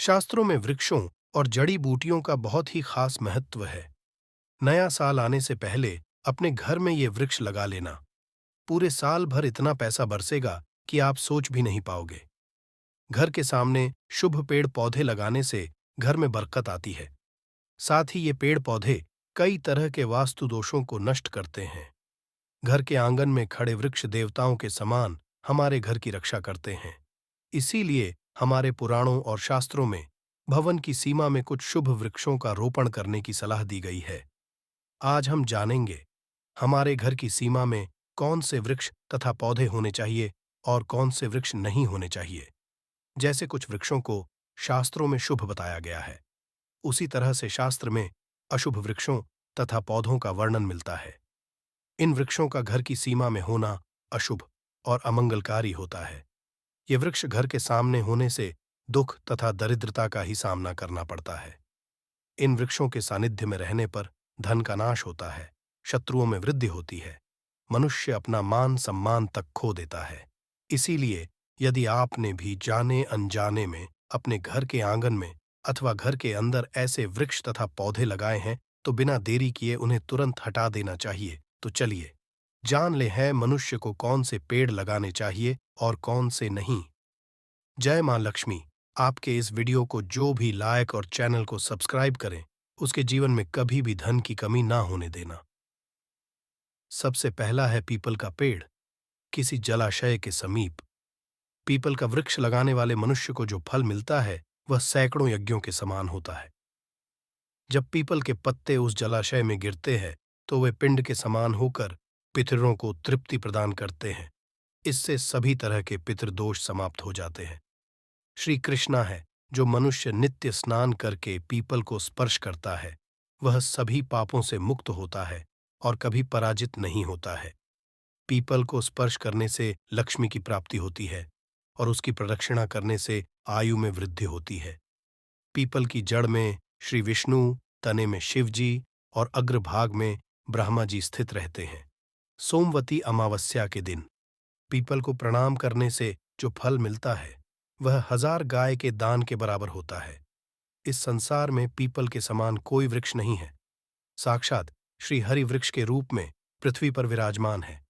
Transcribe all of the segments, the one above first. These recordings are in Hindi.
शास्त्रों में वृक्षों और जड़ी बूटियों का बहुत ही खास महत्व है। नया साल आने से पहले अपने घर में ये वृक्ष लगा लेना। पूरे साल भर इतना पैसा बरसेगा कि आप सोच भी नहीं पाओगे। घर के सामने शुभ पेड़ पौधे लगाने से घर में बरकत आती है। साथ ही ये पेड़ पौधे कई तरह के वास्तु दोषों को नष्ट करते हैं। घर के आंगन में खड़े वृक्ष देवताओं के समान हमारे घर की रक्षा करते हैं। इसीलिए हमारे पुराणों और शास्त्रों में भवन की सीमा में कुछ शुभ वृक्षों का रोपण करने की सलाह दी गई है। आज हम जानेंगे हमारे घर की सीमा में कौन से वृक्ष तथा पौधे होने चाहिए और कौन से वृक्ष नहीं होने चाहिए। जैसे कुछ वृक्षों को शास्त्रों में शुभ बताया गया है, उसी तरह से शास्त्र में अशुभ वृक्षों तथा पौधों का वर्णन मिलता है। इन वृक्षों का घर की सीमा में होना अशुभ और अमंगलकारी होता है। ये वृक्ष घर के सामने होने से दुख तथा दरिद्रता का ही सामना करना पड़ता है। इन वृक्षों के सानिध्य में रहने पर धन का नाश होता है, शत्रुओं में वृद्धि होती है, मनुष्य अपना मान सम्मान तक खो देता है। इसीलिए यदि आपने भी जाने अनजाने में अपने घर के आंगन में अथवा घर के अंदर ऐसे वृक्ष तथा पौधे लगाए हैं तो बिना देरी किए उन्हें तुरंत हटा देना चाहिए। तो चलिए जान ले हैं मनुष्य को कौन से पेड़ लगाने चाहिए और कौन से नहीं। जय मां लक्ष्मी। आपके इस वीडियो को जो भी लाइक और चैनल को सब्सक्राइब करें, उसके जीवन में कभी भी धन की कमी ना होने देना। सबसे पहला है पीपल का पेड़, किसी जलाशय के समीप। पीपल का वृक्ष लगाने वाले मनुष्य को जो फल मिलता है वह सैकड़ों यज्ञों के समान होता है। जब पीपल के पत्ते उस जलाशय में गिरते हैं तो वे पिंड के समान होकर पितरों को तृप्ति प्रदान करते हैं। इससे सभी तरह के पितृदोष समाप्त हो जाते हैं। श्री कृष्णा है जो मनुष्य नित्य स्नान करके पीपल को स्पर्श करता है, वह सभी पापों से मुक्त होता है और कभी पराजित नहीं होता है। पीपल को स्पर्श करने से लक्ष्मी की प्राप्ति होती है और उसकी प्रदक्षिणा करने से आयु में वृद्धि होती है। पीपल की जड़ में श्री विष्णु, तने में शिव जी और अग्रभाग में ब्रह्मा जी स्थित रहते हैं। सोमवती अमावस्या के दिन पीपल को प्रणाम करने से जो फल मिलता है वह 1000 गाय के दान के बराबर होता है। इस संसार में पीपल के समान कोई वृक्ष नहीं है। साक्षात श्री हरि वृक्ष के रूप में पृथ्वी पर विराजमान है।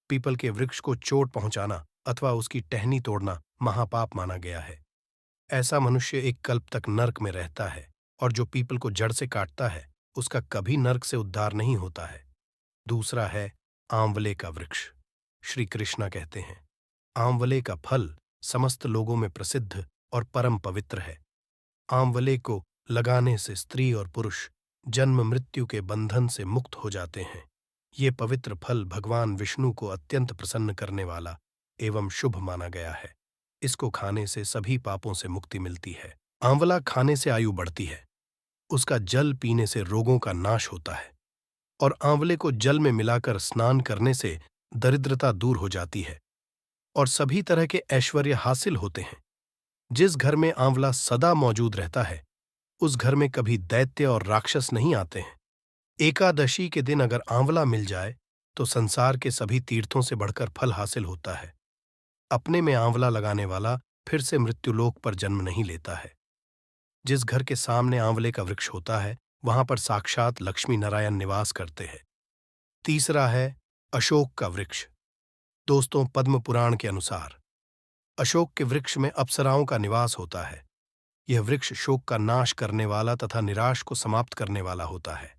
पीपल के वृक्ष को चोट पहुंचाना अथवा उसकी टहनी तोड़ना महापाप माना गया है। ऐसा मनुष्य एक कल्प तक नर्क में रहता है और जो पीपल को जड़ से काटता है उसका कभी नर्क से उद्धार नहीं होता है। दूसरा है आंवले का वृक्ष। श्री कृष्णा कहते हैं, आंवले का फल समस्त लोगों में प्रसिद्ध और परम पवित्र है। आंवले को लगाने से स्त्री और पुरुष जन्म मृत्यु के बंधन से मुक्त हो जाते हैं। ये पवित्र फल भगवान विष्णु को अत्यंत प्रसन्न करने वाला एवं शुभ माना गया है। इसको खाने से सभी पापों से मुक्ति मिलती है। आंवला खाने से आयु बढ़ती है। उसका जल पीने से रोगों का नाश होता है और आंवले को जल में मिलाकर स्नान करने से दरिद्रता दूर हो जाती है और सभी तरह के ऐश्वर्य हासिल होते हैं। जिस घर में आंवला सदा मौजूद रहता है उस घर में कभी दैत्य और राक्षस नहीं आते हैं। एकादशी के दिन अगर आंवला मिल जाए तो संसार के सभी तीर्थों से बढ़कर फल हासिल होता है। अपने में आंवला लगाने वाला फिर से मृत्युलोक पर जन्म नहीं लेता है। जिस घर के सामने आंवले का वृक्ष होता है वहां पर साक्षात लक्ष्मी नारायण निवास करते हैं। तीसरा है अशोक का वृक्ष। दोस्तों, पद्म पुराण के अनुसार अशोक के वृक्ष में अप्सराओं का निवास होता है। यह वृक्ष शोक का नाश करने वाला तथा निराश को समाप्त करने वाला होता है।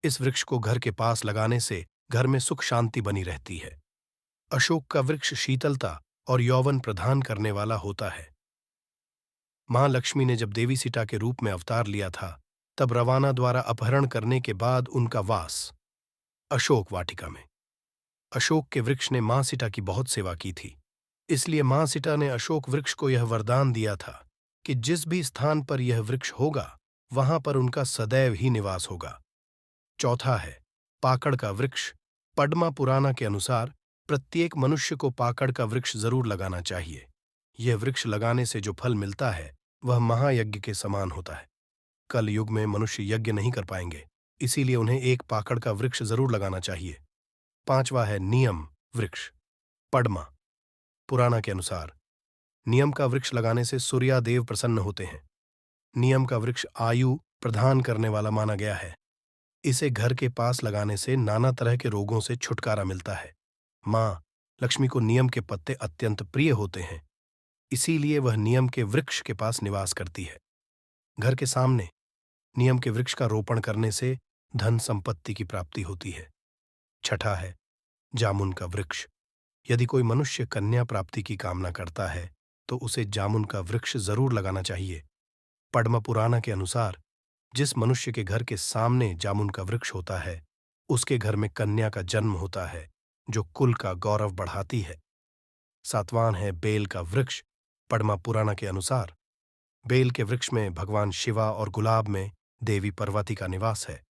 इस वृक्ष को घर के पास लगाने से घर में सुख शांति बनी रहती है। अशोक का वृक्ष शीतलता और यौवन प्रदान करने वाला होता है। मां लक्ष्मी ने जब देवी सीता के रूप में अवतार लिया था तब रवाना द्वारा अपहरण करने के बाद उनका वास अशोक वाटिका में। अशोक के वृक्ष ने मां सीता की बहुत सेवा की थी। इसलिए मां सीता ने अशोक वृक्ष को यह वरदान दिया था कि जिस भी स्थान पर यह वृक्ष होगा वहां पर उनका सदैव ही निवास होगा। चौथा है पाकड़ का वृक्ष। पद्मा पुराना के अनुसार प्रत्येक मनुष्य को पाकड़ का वृक्ष जरूर लगाना चाहिए। यह वृक्ष लगाने से जो फल मिलता है वह महायज्ञ के समान होता है। कल युग में मनुष्य यज्ञ नहीं कर पाएंगे, इसीलिए उन्हें एक पाकड़ का वृक्ष जरूर लगाना चाहिए। पांचवा है नियम वृक्ष। पद्मा पुराना के अनुसार नियम का वृक्ष लगाने से सूर्यादेव प्रसन्न होते हैं। नियम का वृक्ष आयु प्रदान करने वाला माना गया है। इसे घर के पास लगाने से नाना तरह के रोगों से छुटकारा मिलता है। माँ लक्ष्मी को नियम के पत्ते अत्यंत प्रिय होते हैं, इसीलिए वह नियम के वृक्ष के पास निवास करती है। घर के सामने नियम के वृक्ष का रोपण करने से धन संपत्ति की प्राप्ति होती है। छठा है जामुन का वृक्ष। यदि कोई मनुष्य कन्या प्राप्ति की कामना करता है तो उसे जामुन का वृक्ष जरूर लगाना चाहिए। पद्म पुराण के अनुसार जिस मनुष्य के घर के सामने जामुन का वृक्ष होता है, उसके घर में कन्या का जन्म होता है, जो कुल का गौरव बढ़ाती है। सातवां है बेल का वृक्ष। पद्म पुराण के अनुसार बेल के वृक्ष में भगवान शिवा और गुलाब में देवी पार्वती का निवास है।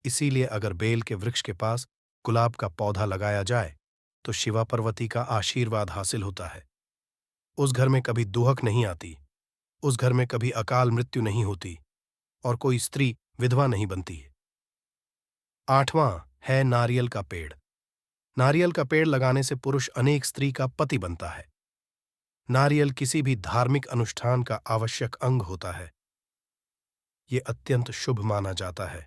इसीलिए अगर बेल के वृक्ष के पास गुलाब का पौधा लगाया जाए तो शिवा पार्वती का आशीर्वाद हासिल होता है। उस घर में कभी दुहक नहीं आती, उस घर में कभी अकाल मृत्यु नहीं होती और कोई स्त्री विधवा नहीं बनती। आठवां है नारियल का पेड़। नारियल का पेड़ लगाने से पुरुष अनेक स्त्री का पति बनता है। नारियल किसी भी धार्मिक अनुष्ठान का आवश्यक अंग होता है। ये अत्यंत शुभ माना जाता है।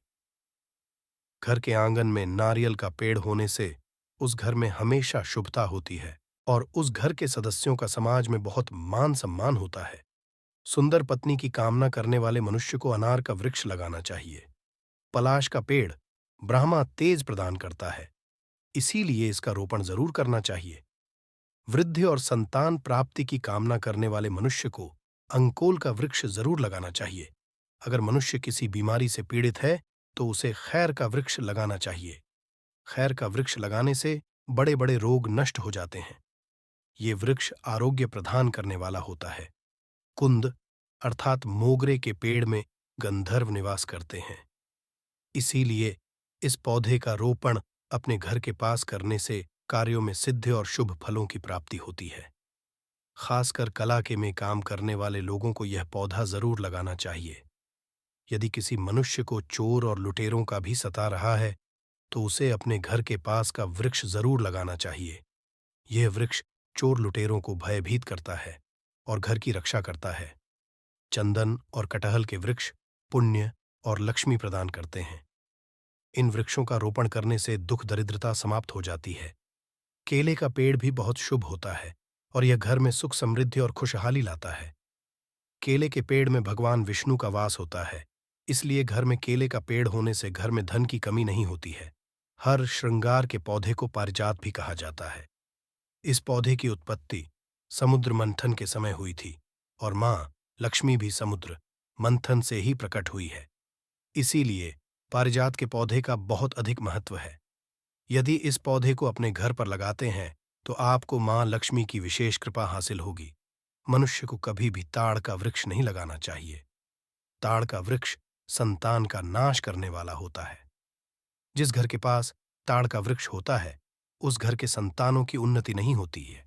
घर के आंगन में नारियल का पेड़ होने से उस घर में हमेशा शुभता होती है और उस घर के सदस्यों का समाज में बहुत मान सम्मान होता है। सुंदर पत्नी की कामना करने वाले मनुष्य को अनार का वृक्ष लगाना चाहिए। पलाश का पेड़ ब्रह्मा तेज प्रदान करता है, इसीलिए इसका रोपण जरूर करना चाहिए। वृद्धि और संतान प्राप्ति की कामना करने वाले मनुष्य को अंकोल का वृक्ष जरूर लगाना चाहिए। अगर मनुष्य किसी बीमारी से पीड़ित है तो उसे खैर का वृक्ष लगाना चाहिए। खैर का वृक्ष लगाने से बड़े बड़े रोग नष्ट हो जाते हैं। ये वृक्ष आरोग्य प्रदान करने वाला होता है। कुंद अर्थात मोगरे के पेड़ में गंधर्व निवास करते हैं, इसीलिए इस पौधे का रोपण अपने घर के पास करने से कार्यों में सिद्धि और शुभ फलों की प्राप्ति होती है। खासकर कला के में काम करने वाले लोगों को यह पौधा जरूर लगाना चाहिए। यदि किसी मनुष्य को चोर और लुटेरों का भी सता रहा है तो उसे अपने घर के पास का वृक्ष जरूर लगाना चाहिए। यह वृक्ष चोर लुटेरों को भयभीत करता है और घर की रक्षा करता है। चंदन और कटहल के वृक्ष पुण्य और लक्ष्मी प्रदान करते हैं। इन वृक्षों का रोपण करने से दुख दरिद्रता समाप्त हो जाती है। केले का पेड़ भी बहुत शुभ होता है और यह घर में सुख समृद्धि और खुशहाली लाता है। केले के पेड़ में भगवान विष्णु का वास होता है, इसलिए घर में केले का पेड़ होने से घर में धन की कमी नहीं होती है। हर श्रृंगार के पौधे को पारिजात भी कहा जाता है। इस पौधे की उत्पत्ति समुद्र मंथन के समय हुई थी और मां लक्ष्मी भी समुद्र मंथन से ही प्रकट हुई है। इसीलिए पारिजात के पौधे का बहुत अधिक महत्व है। यदि इस पौधे को अपने घर पर लगाते हैं तो आपको मां लक्ष्मी की विशेष कृपा हासिल होगी। मनुष्य को कभी भी ताड़ का वृक्ष नहीं लगाना चाहिए। ताड़ का वृक्ष संतान का नाश करने वाला होता है। जिस घर के पास ताड़ का वृक्ष होता है उस घर के संतानों की उन्नति नहीं होती है।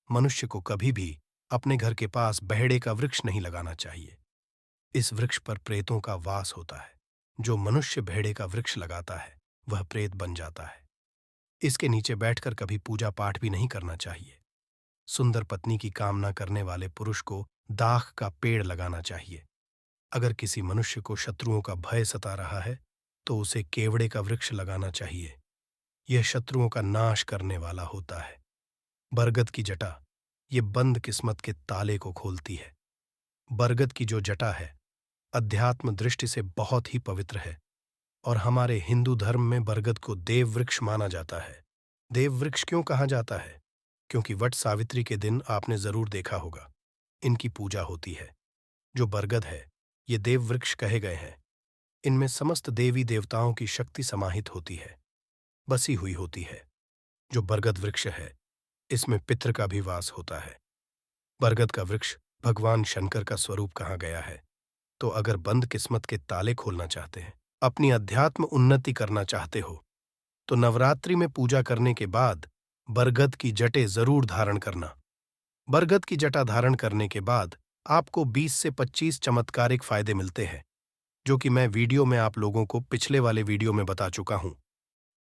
मनुष्य को कभी भी अपने घर के पास बहेड़े का वृक्ष नहीं लगाना चाहिए। इस वृक्ष पर प्रेतों का वास होता है। जो मनुष्य बहेड़े का वृक्ष लगाता है वह प्रेत बन जाता है। इसके नीचे बैठकर कभी पूजा पाठ भी नहीं करना चाहिए। सुंदर पत्नी की कामना करने वाले पुरुष को दाख का पेड़ लगाना चाहिए। अगर किसी मनुष्य को शत्रुओं का भय सता रहा है तो उसे केवड़े का वृक्ष लगाना चाहिए। यह शत्रुओं का नाश करने वाला होता है। बरगद की जटा ये बंद किस्मत के ताले को खोलती है। बरगद की जो जटा है अध्यात्म दृष्टि से बहुत ही पवित्र है और हमारे हिंदू धर्म में बरगद को देव वृक्ष माना जाता है। देव वृक्ष क्यों कहा जाता है? क्योंकि वट सावित्री के दिन आपने जरूर देखा होगा इनकी पूजा होती है। जो बरगद है ये देव वृक्ष कहे गए हैं। इनमें समस्त देवी देवताओं की शक्ति समाहित होती है, बसी हुई होती है। जो बरगद वृक्ष है इसमें पितृ का भी वास होता है। बरगद का वृक्ष भगवान शंकर का स्वरूप कहा गया है। तो अगर बंद किस्मत के ताले खोलना चाहते हैं, अपनी अध्यात्म उन्नति करना चाहते हो तो नवरात्रि में पूजा करने के बाद बरगद की जटें जरूर धारण करना। बरगद की जटा धारण करने के बाद आपको 20 से 25 चमत्कारिक फायदे मिलते हैं, जो कि मैं वीडियो में आप लोगों को पिछले वाले वीडियो में बता चुका हूं।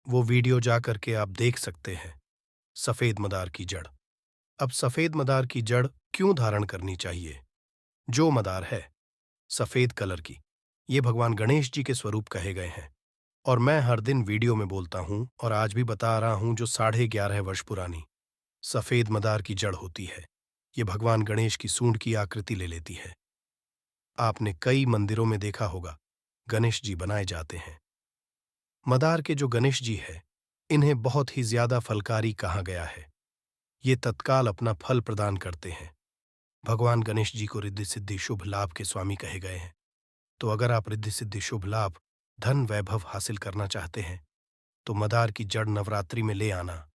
वो वीडियो जा करके आप देख सकते हैं। सफेद मदार की जड़। अब सफेद मदार की जड़ क्यों धारण करनी चाहिए? जो मदार है सफेद कलर की। ये भगवान गणेश जी के स्वरूप कहे गए हैं। और मैं हर दिन वीडियो में बोलता हूँ और आज भी बता रहा हूँ, जो 11.5 वर्ष पुरानी सफेद मदार की जड़ होती है, ये भगवान गणेश की सूंड की आकृति ले लेती है। आपने कई मंदिरों में देखा होगा, गणेश जी बनाए जाते हैं। मदार के जो गणेश जी है, इन्हें बहुत ही ज्यादा फलकारी कहा गया है। ये तत्काल अपना फल प्रदान करते हैं। भगवान गणेश जी को रिद्धि सिद्धि शुभ लाभ के स्वामी कहे गए हैं। तो अगर आप रिद्धि सिद्धि शुभ लाभ, धन वैभव हासिल करना चाहते हैं, तो मदार की जड़ नवरात्रि में ले आना।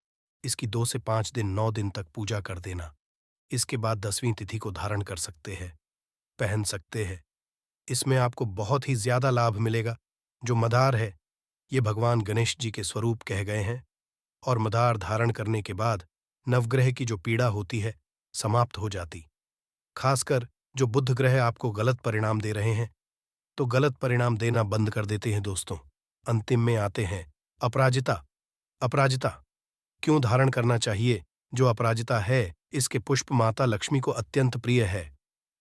इसकी 2 से 5 दिन 9 दिन तक पूजा कर देना। इसके बाद 10वीं तिथि को धारण कर सकते हैं, पहन सकते हैं। इसमें आपको बहुत ही ज्यादा लाभ मिलेगा। जो मदार है, ये भगवान गणेश जी के स्वरूप कहे गए हैं। और मदार धारण करने के बाद नवग्रह की जो पीड़ा होती है, समाप्त हो जाती। खासकर जो बुध ग्रह आपको गलत परिणाम दे रहे हैं, तो गलत परिणाम देना बंद कर देते हैं दोस्तों। अंतिम में आते हैं अपराजिता। अपराजिता क्यों धारण करना चाहिए? जो अपराजिता है, इसके पुष्प माता लक्ष्मी को अत्यंत प्रिय है।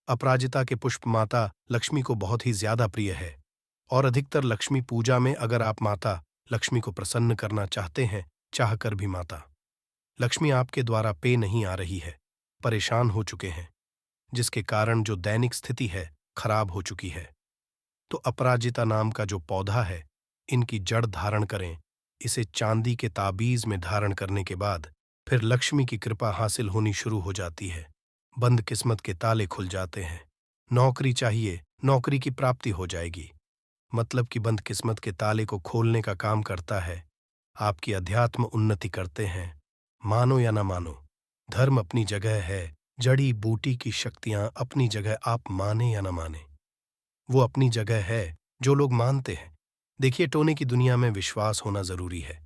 अपराजिता के पुष्प माता लक्ष्मी को बहुत ही ज्यादा प्रिय है। और अधिकतर लक्ष्मी पूजा में अगर आप माता लक्ष्मी को प्रसन्न करना चाहते हैं, चाहकर भी माता लक्ष्मी आपके द्वारा पे नहीं आ रही है, परेशान हो चुके हैं, जिसके कारण जो दैनिक स्थिति है, खराब हो चुकी है, तो अपराजिता नाम का जो पौधा है, इनकी जड़ धारण करें। इसे चांदी के ताबीज में धारण करने के बाद फिर लक्ष्मी की कृपा हासिल होनी शुरू हो जाती है। बंद किस्मत के ताले खुल जाते हैं। नौकरी चाहिए, नौकरी की प्राप्ति हो जाएगी। मतलब कि बंद किस्मत के ताले को खोलने का काम करता है। आपकी अध्यात्म उन्नति करते हैं। मानो या ना मानो, धर्म अपनी जगह है, जड़ी बूटी की शक्तियां अपनी जगह, आप माने या ना माने, वो अपनी जगह है। जो लोग मानते हैं, देखिए, टोने की दुनिया में विश्वास होना जरूरी है।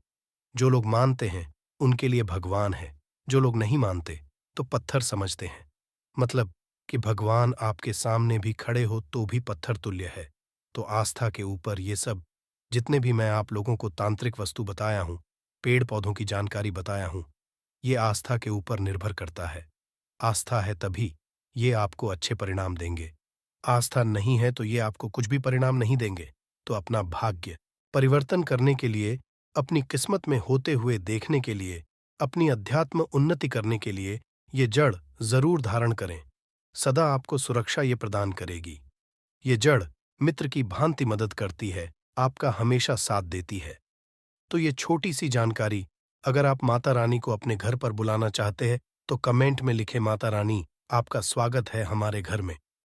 जो लोग मानते हैं, उनके लिए भगवान है। जो लोग नहीं मानते, तो पत्थर समझते हैं। मतलब कि भगवान आपके सामने भी खड़े हो तो भी पत्थर तुल्य है। तो आस्था के ऊपर ये सब, जितने भी मैं आप लोगों को तांत्रिक वस्तु बताया हूं, पेड़ पौधों की जानकारी बताया हूं, ये आस्था के ऊपर निर्भर करता है। आस्था है तभी ये आपको अच्छे परिणाम देंगे। आस्था नहीं है तो ये आपको कुछ भी परिणाम नहीं देंगे। तो अपना भाग्य परिवर्तन करने के लिए, अपनी किस्मत में होते हुए देखने के लिए, अपनी अध्यात्म उन्नति करने के लिए ये जड़ जरूर धारण करें। सदा आपको सुरक्षा ये प्रदान करेगी। ये जड़ मित्र की भांति मदद करती है, आपका हमेशा साथ देती है। तो ये छोटी सी जानकारी, अगर आप माता रानी को अपने घर पर बुलाना चाहते हैं, तो कमेंट में लिखें, माता रानी आपका स्वागत है हमारे घर में।